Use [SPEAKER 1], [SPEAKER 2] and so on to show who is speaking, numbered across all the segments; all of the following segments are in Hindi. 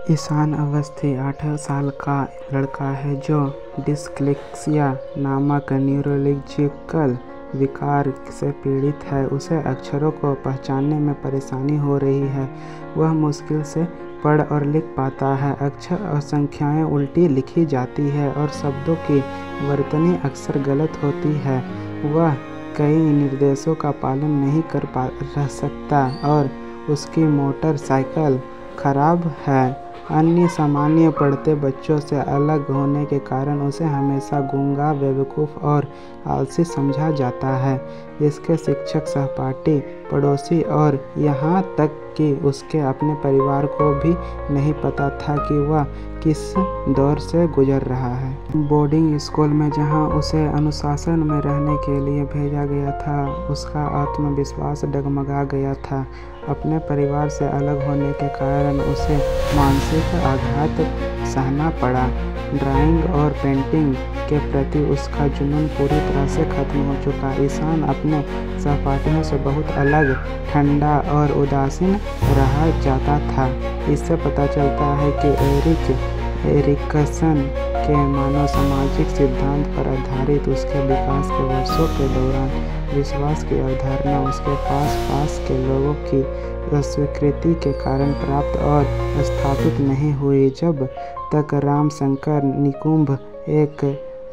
[SPEAKER 1] ईशान अवस्थी 8 साल का लड़का है जो डिस्लेक्सिया नामक न्यूरोलॉजिकल विकार से पीड़ित है। उसे अक्षरों को पहचानने में परेशानी हो रही है। वह मुश्किल से पढ़ और लिख पाता है। अक्षर और संख्याएं उल्टी लिखी जाती है और शब्दों की वर्तनी अक्सर गलत होती है। वह कई निर्देशों का पालन नहीं कर सकता और उसकी मोटर साइकिल खराब है। अन्य सामान्य पढ़ते बच्चों से अलग होने के कारण उसे हमेशा गूंगा, बेवकूफ़ और आलसी समझा जाता है। इसके शिक्षक, सहपाठी, पड़ोसी और यहाँ तक कि उसके अपने परिवार को भी नहीं पता था कि वह किस दौर से गुजर रहा है। बोर्डिंग स्कूल में जहाँ उसे अनुशासन में रहने के लिए भेजा गया था, उसका आत्मविश्वास डगमगा गया था। अपने परिवार से अलग होने के कारण उसे मानसिक आघात सहना पड़ा। ड्राइंग और पेंटिंग के प्रति उसका जुनून पूरी तरह से खत्म हो चुका। ईशान अपने सहपाठियों से बहुत अलग, ठंडा और उदासीन रहा जाता था। इससे पता चलता है कि एरिकसन के मानव सामाजिक सिद्धांत पर आधारित उसके विकास के वर्षों के दौरान विश्वास की अवधारणा उसके पास के लोगों की स्वीकृति के कारण प्राप्त और स्थापित नहीं हुई। जब तक रामशंकर निकुंभ एक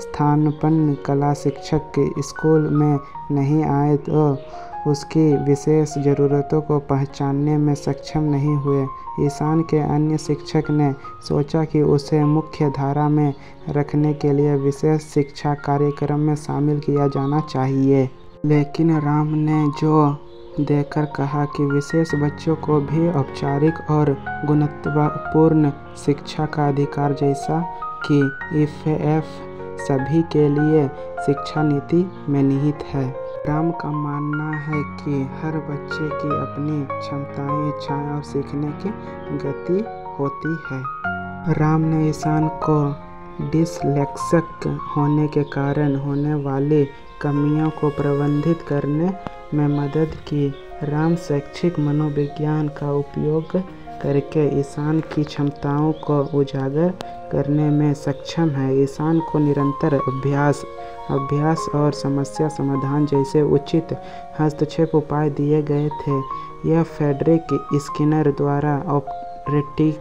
[SPEAKER 1] स्थानपन्न कला शिक्षक के स्कूल में नहीं आए तो उसकी विशेष ज़रूरतों को पहचानने में सक्षम नहीं हुए। ईशान के अन्य शिक्षक ने सोचा कि उसे मुख्य धारा में रखने के लिए विशेष शिक्षा कार्यक्रम में शामिल किया जाना चाहिए। लेकिन राम ने जोर देकर कहा कि विशेष बच्चों को भी औपचारिक और गुणवत्तापूर्ण शिक्षा का अधिकार जैसा कि ईपीएफ सभी के लिए शिक्षा नीति में निहित है। राम का मानना है कि हर बच्चे की अपनी क्षमताएं, इच्छाएं और सीखने की गति होती है। राम ने ईशान को डिसलेक्सिक होने के कारण होने वाली कमियों को प्रबंधित करने में मदद की। राम शैक्षिक मनोविज्ञान का उपयोग करके ईशान की क्षमताओं को उजागर करने में सक्षम है। ईशान को निरंतर अभ्यास और समस्या समाधान जैसे उचित हस्तक्षेप उपाय दिए गए थे। यह फ्रेडरिक स्किनर द्वारा ऑपरेटिव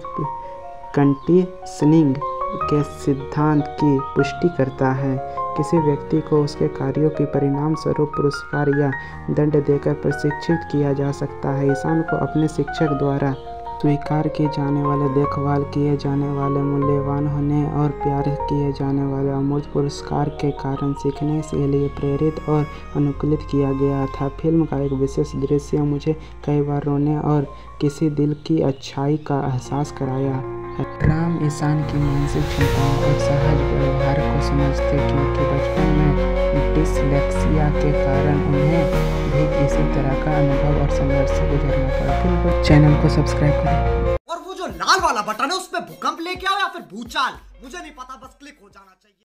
[SPEAKER 1] कंडीशनिंग के सिद्धांत की पुष्टि करता है। किसी व्यक्ति को उसके कार्यों के परिणाम स्वरूप पुरस्कार या दंड देकर प्रशिक्षित किया जा सकता है। ईशान को अपने शिक्षक द्वारा स्वीकार किए जाने वाले, देखभाल किए जाने वाले, मूल्यवान होने और प्यार किए जाने वाले अमूल्य पुरस्कार के कारण सीखने के लिए प्रेरित और अनुकूलित किया गया था। फिल्म का एक विशेष दृश्य मुझे कई बार रोने और किसी दिल की अच्छाई का एहसास कराया है। राम ईशान की मानसिक क्षमताओं और सहज व्यवहार को समझते क्योंकि बचपन में डिसलेक्सिया के कारण उन्हें भी इसी तरह का अनुभव और संघर्ष से गुजरना पड़ा। फिर चैनल को सब्सक्राइब करें
[SPEAKER 2] और वो जो लाल वाला बटन है उस पे भूकंप लेके आओ या फिर भूचाल, मुझे नहीं पता, बस क्लिक हो जाना चाहिए।